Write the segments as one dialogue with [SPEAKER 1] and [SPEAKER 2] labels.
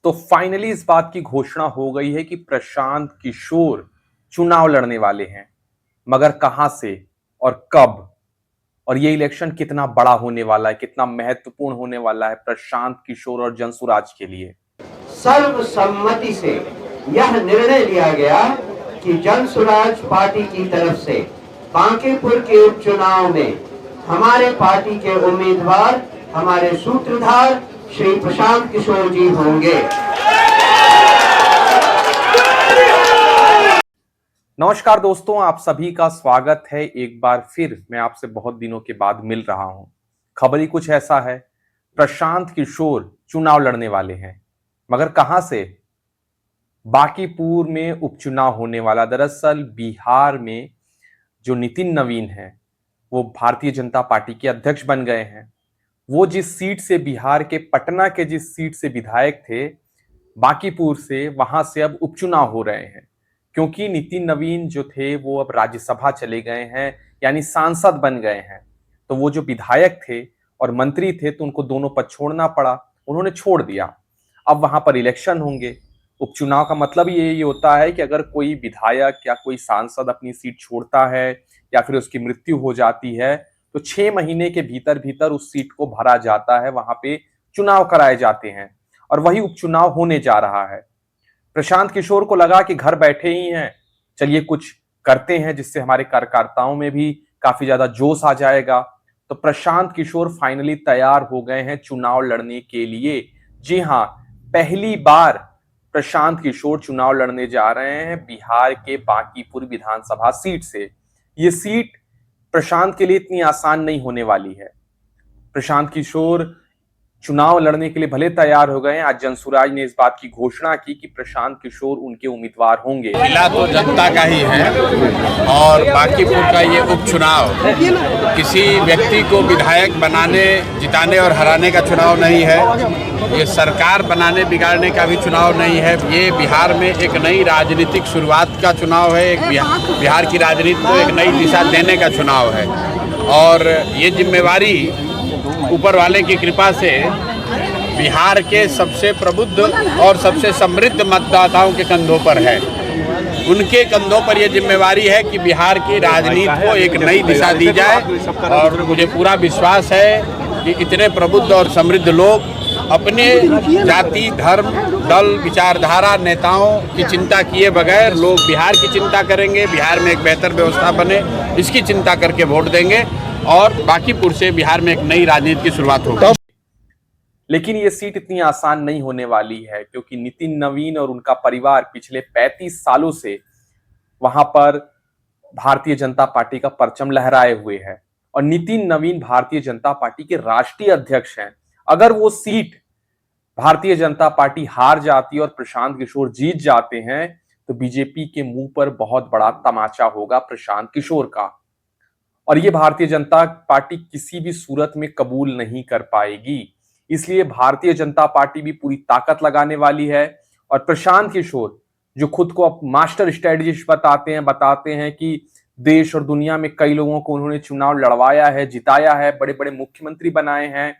[SPEAKER 1] तो फाइनली इस बात की घोषणा हो गई है कि प्रशांत किशोर चुनाव लड़ने वाले हैं, मगर कहां से और कब, और ये इलेक्शन कितना बड़ा होने वाला है, कितना महत्वपूर्ण होने वाला है प्रशांत किशोर और जनसुराज के लिए।
[SPEAKER 2] सर्वसम्मति से यह निर्णय लिया गया कि जनसुराज पार्टी की तरफ से बांकीपुर के उपचुनाव में हमारे पार्टी के उम्मीदवार हमारे सूत्रधार श्री प्रशांत किशोर जी होंगे।
[SPEAKER 1] नमस्कार दोस्तों, आप सभी का स्वागत है। एक बार फिर मैं आपसे बहुत दिनों के बाद मिल रहा हूं। खबर ही कुछ ऐसा है, प्रशांत किशोर चुनाव लड़ने वाले हैं, मगर कहां से? बांकीपुर में उपचुनाव होने वाला। दरअसल बिहार में जो नितिन नवीन है वो भारतीय जनता पार्टी के अध्यक्ष बन गए हैं। वो जिस सीट से, बिहार के पटना के जिस सीट से विधायक थे, बांकीपुर से, वहां से अब उपचुनाव हो रहे हैं, क्योंकि नितिन नवीन जो थे वो अब राज्यसभा चले गए हैं, यानी सांसद बन गए हैं। तो वो जो विधायक थे और मंत्री थे तो उनको दोनों पद छोड़ना पड़ा, उन्होंने छोड़ दिया। अब वहां पर इलेक्शन होंगे। उपचुनाव का मतलब यही होता है कि अगर कोई विधायक या कोई सांसद अपनी सीट छोड़ता है या फिर उसकी मृत्यु हो जाती है तो 6 महीने के भीतर भीतर उस सीट को भरा जाता है, वहां पे चुनाव कराए जाते हैं, और वही उपचुनाव होने जा रहा है। प्रशांत किशोर को लगा कि घर बैठे ही हैं, चलिए कुछ करते हैं जिससे हमारे कार्यकर्ताओं में भी काफी ज्यादा जोश आ जाएगा। तो प्रशांत किशोर फाइनली तैयार हो गए हैं चुनाव लड़ने के लिए। जी हां, पहली बार प्रशांत किशोर चुनाव लड़ने जा रहे हैं बिहार के बांकीपुर विधानसभा सीट से। ये सीट प्रशांत के लिए इतनी आसान नहीं होने वाली है। प्रशांत किशोर चुनाव लड़ने के लिए भले तैयार हो गए हैं। आज जनसुराज ने इस बात की घोषणा की कि प्रशांत किशोर उनके उम्मीदवार होंगे।
[SPEAKER 3] जिला तो जनता का ही है और बांकीपुर का ये उपचुनाव किसी व्यक्ति को विधायक बनाने, जिताने और हराने का चुनाव नहीं है। ये सरकार बनाने, बिगाड़ने का भी चुनाव नहीं है। ये बिहार में एक नई राजनीतिक शुरुआत का चुनाव है। एक बिहार की राजनीति को एक नई दिशा देने का चुनाव है और ये जिम्मेवारी ऊपर वाले की कृपा से बिहार के सबसे प्रबुद्ध और सबसे समृद्ध मतदाताओं के कंधों पर है। उनके कंधों पर यह जिम्मेवारी है कि बिहार की राजनीति को एक नई दिशा दी जाए और मुझे पूरा विश्वास है कि इतने प्रबुद्ध और समृद्ध लोग अपने जाति, धर्म, दल, विचारधारा, नेताओं की चिंता किए बगैर लोग बिहार की चिंता करेंगे, बिहार में एक बेहतर व्यवस्था बने इसकी चिंता करके वोट देंगे और बांकीपुर से बिहार में एक नई राजनीति की शुरुआत होगी।
[SPEAKER 1] लेकिन ये सीट इतनी आसान नहीं होने वाली है, क्योंकि नितिन नवीन और उनका परिवार पिछले 35 सालों से वहां पर भारतीय जनता पार्टी का परचम लहराए हुए है और नितिन नवीन भारतीय जनता पार्टी के राष्ट्रीय अध्यक्ष हैं। अगर वो सीट भारतीय जनता पार्टी हार जाती और प्रशांत किशोर जीत जाते हैं तो बीजेपी के मुंह पर बहुत बड़ा तमाचा होगा प्रशांत किशोर का, और ये भारतीय जनता पार्टी किसी भी सूरत में कबूल नहीं कर पाएगी। इसलिए भारतीय जनता पार्टी भी पूरी ताकत लगाने वाली है और प्रशांत किशोर जो खुद को अब मास्टर स्ट्रेटजिस्ट बताते हैं कि देश और दुनिया में कई लोगों को उन्होंने चुनाव लड़वाया है, जिताया है, बड़े बड़े मुख्यमंत्री बनाए हैं।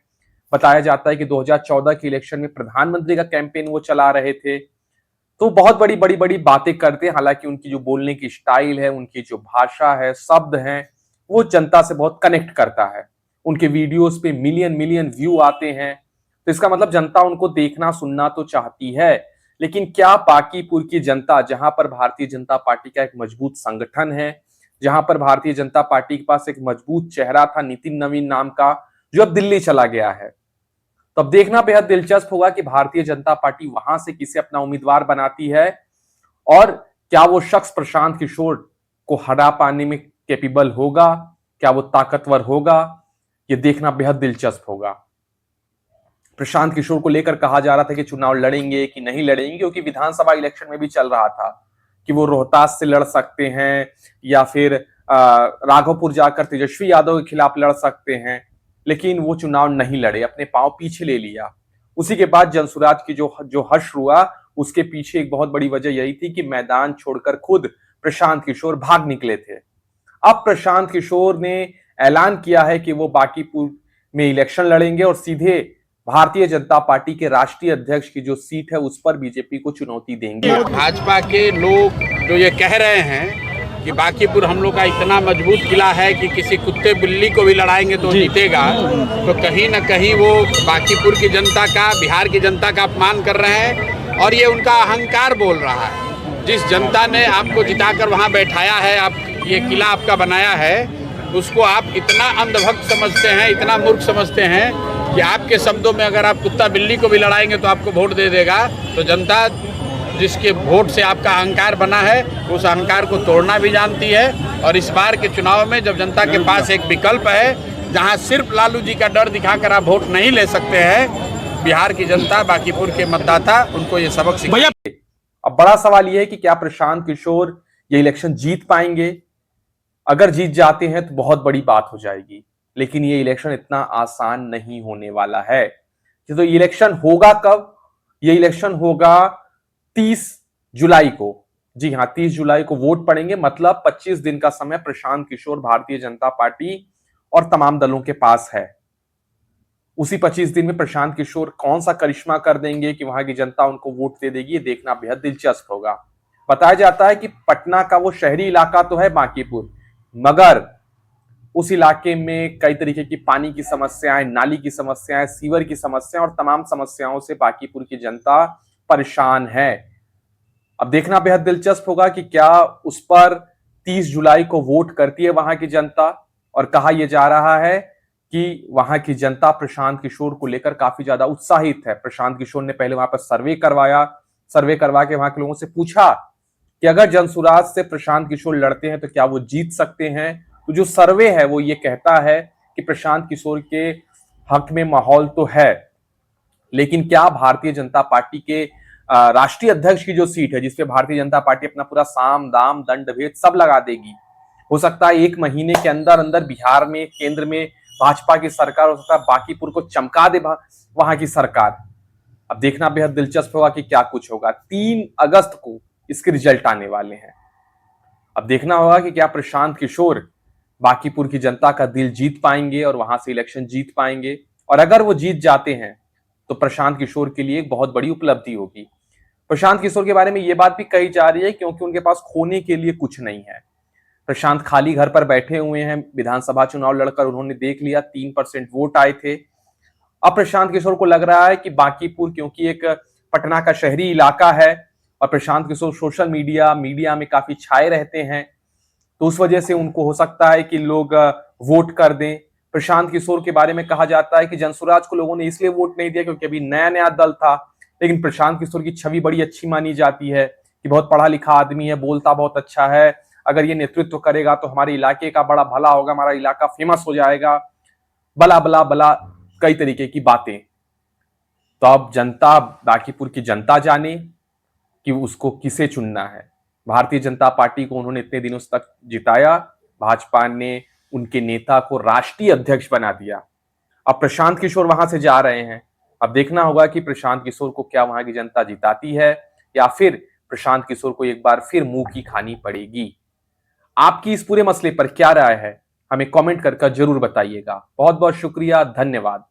[SPEAKER 1] बताया जाता है कि 2014 के इलेक्शन में प्रधानमंत्री का कैंपेन वो चला रहे थे। तो बहुत बड़ी बड़ी बड़ी बातें करते हैं। हालांकि उनकी जो बोलने की स्टाइल है, उनकी जो भाषा है, शब्द हैं, वो जनता से बहुत कनेक्ट करता है। उनके वीडियोस पे मिलियन मिलियन व्यू आते हैं, तो इसका मतलब जनता उनको देखना सुनना तो चाहती है। लेकिन क्या बांकीपुर की जनता, जहां पर भारतीय जनता पार्टी का एक मजबूत संगठन है, जहां पर भारतीय जनता पार्टी के पास एक मजबूत चेहरा था नितिन नवीन नाम का, जो अब दिल्ली चला गया है, तो अब देखना बेहद दिलचस्प होगा कि भारतीय जनता पार्टी वहां से किसे अपना उम्मीदवार बनाती है और क्या वो शख्स प्रशांत किशोर को हरा पाने में कैपेबल होगा, क्या वो ताकतवर होगा, ये देखना बेहद दिलचस्प होगा। प्रशांत किशोर को लेकर कहा जा रहा था कि चुनाव लड़ेंगे कि नहीं लड़ेंगे, क्योंकि विधानसभा इलेक्शन में भी चल रहा था कि वो रोहतास से लड़ सकते हैं या फिर राघोपुर जाकर तेजस्वी यादव के खिलाफ लड़ सकते हैं, लेकिन वो चुनाव नहीं लड़े, अपने पांव पीछे ले लिया। उसी के बाद जनसुराज की जो हर्ष हुआ, उसके पीछे एक बहुत बड़ी वजह यही थी कि मैदान छोड़कर खुद प्रशांत किशोर भाग निकले थे। अब प्रशांत किशोर ने ऐलान किया है कि वो बांकीपुर में इलेक्शन लड़ेंगे और सीधे भारतीय जनता पार्टी के राष्ट्रीय अध्यक्ष की जो सीट है उस पर बीजेपी को चुनौती देंगे।
[SPEAKER 3] भाजपा के लोग जो ये कह रहे हैं कि बांकीपुर हम लोग का इतना मजबूत किला है कि किसी कुत्ते बिल्ली को भी लड़ाएंगे तो जीतेगा, तो कहीं ना कहीं वो बांकीपुर की जनता का, बिहार की जनता का अपमान कर रहे हैं और ये उनका अहंकार बोल रहा है। जिस जनता ने आपको जिताकर वहाँ बैठाया है, आप ये किला आपका बनाया है, उसको आप इतना अंधभक्त समझते हैं, इतना मूर्ख समझते हैं कि आपके शब्दों में अगर आप कुत्ता बिल्ली को भी लड़ाएंगे तो आपको वोट दे देगा। तो जनता जिसके वोट से आपका अहंकार बना है उस अहंकार को तोड़ना भी जानती है। और इस बार के चुनाव में जब जनता के पास एक विकल्प है जहां सिर्फ लालू जी का डर दिखाकर आप वोट नहीं ले सकते हैं, बिहार की जनता, बांकीपुर के मतदाता उनको ये सबक सिखाएंगे।
[SPEAKER 1] अब बड़ा सवाल यह है कि क्या प्रशांत किशोर ये इलेक्शन जीत पाएंगे? अगर जीत जाते हैं तो बहुत बड़ी बात हो जाएगी, लेकिन ये इलेक्शन इतना आसान नहीं होने वाला है। तो इलेक्शन होगा कब? ये इलेक्शन होगा 30 जुलाई को। जी हां, 30 जुलाई को वोट पड़ेंगे, मतलब 25 दिन का समय प्रशांत किशोर, भारतीय जनता पार्टी और तमाम दलों के पास है। उसी 25 दिन में प्रशांत किशोर कौन सा करिश्मा कर देंगे कि वहां की जनता उनको वोट दे देगी, ये देखना बेहद दिलचस्प होगा। बताया जाता है कि पटना का वो शहरी इलाका तो है बांकीपुर, मगर उस इलाके में कई तरीके की पानी की समस्याएं, नाली की समस्याएं, सीवर की समस्याएं और तमाम समस्याओं से बांकीपुर की जनता परेशान है। अब देखना बेहद दिलचस्प होगा कि क्या उस पर 30 जुलाई को वोट करती है वहां की जनता। और कहा यह जा रहा है कि वहां की जनता प्रशांत किशोर को लेकर काफी ज्यादा उत्साहित है। प्रशांत किशोर ने पहले वहां पर सर्वे करवाया, सर्वे करवा के वहां के लोगों से पूछा कि अगर जनसुराज से प्रशांत किशोर लड़ते हैं तो क्या वो जीत सकते हैं। तो जो सर्वे है वो ये कहता है कि प्रशांत किशोर के हक में माहौल तो है, लेकिन क्या भारतीय जनता पार्टी के राष्ट्रीय अध्यक्ष की जो सीट है, जिसपे भारतीय जनता पार्टी अपना पूरा साम दाम दंड भेद सब लगा देगी, हो सकता है 1 महीने के अंदर अंदर बिहार में, केंद्र में भाजपा की सरकार, हो सकता है बांकीपुर को चमका दे वहां की सरकार। अब देखना बेहद दिलचस्प होगा कि क्या कुछ होगा। 3 अगस्त को इसके रिजल्ट आने वाले हैं। अब देखना होगा कि क्या प्रशांत किशोर बांकीपुर की जनता का दिल जीत पाएंगे और वहां से इलेक्शन जीत पाएंगे। और अगर वो जीत जाते हैं तो प्रशांत किशोर के लिए एक बहुत बड़ी उपलब्धि होगी। प्रशांत किशोर के बारे में यह बात भी कही जा रही है क्योंकि उनके पास खोने के लिए कुछ नहीं है। प्रशांत खाली घर पर बैठे हुए हैं। विधानसभा चुनाव लड़कर उन्होंने देख लिया, 3% वोट आए थे। अब प्रशांत किशोर को लग रहा है कि बांकीपुर क्योंकि एक पटना का शहरी इलाका है और प्रशांत किशोर सोशल मीडिया में काफी छाए रहते हैं, तो उस वजह से उनको हो सकता है कि लोग वोट कर दें। प्रशांत किशोर के बारे में कहा जाता है कि जनसुराज को लोगों ने इसलिए वोट नहीं दिया क्योंकि अभी नया नया दल था, लेकिन प्रशांत किशोर की छवि बड़ी अच्छी मानी जाती है कि बहुत पढ़ा लिखा आदमी है, बोलता बहुत अच्छा है, अगर ये नेतृत्व करेगा तो हमारे इलाके का बड़ा भला होगा, हमारा इलाका फेमस हो जाएगा, बला बला बला कई तरीके की बातें। तो अब जनता, बांकीपुर की जनता जाने कि उसको किसे चुनना है। भारतीय जनता पार्टी को उन्होंने इतने दिनों तक जिताया, भाजपा ने उनके नेता को राष्ट्रीय अध्यक्ष बना दिया। अब प्रशांत किशोर वहां से जा रहे हैं। अब देखना होगा कि प्रशांत किशोर को क्या वहां की जनता जिताती है या फिर प्रशांत किशोर को एक बार फिर मुंह की खानी पड़ेगी। आपकी इस पूरे मसले पर क्या राय है, हमें कमेंट कर जरूर बताइएगा। बहुत बहुत शुक्रिया, धन्यवाद।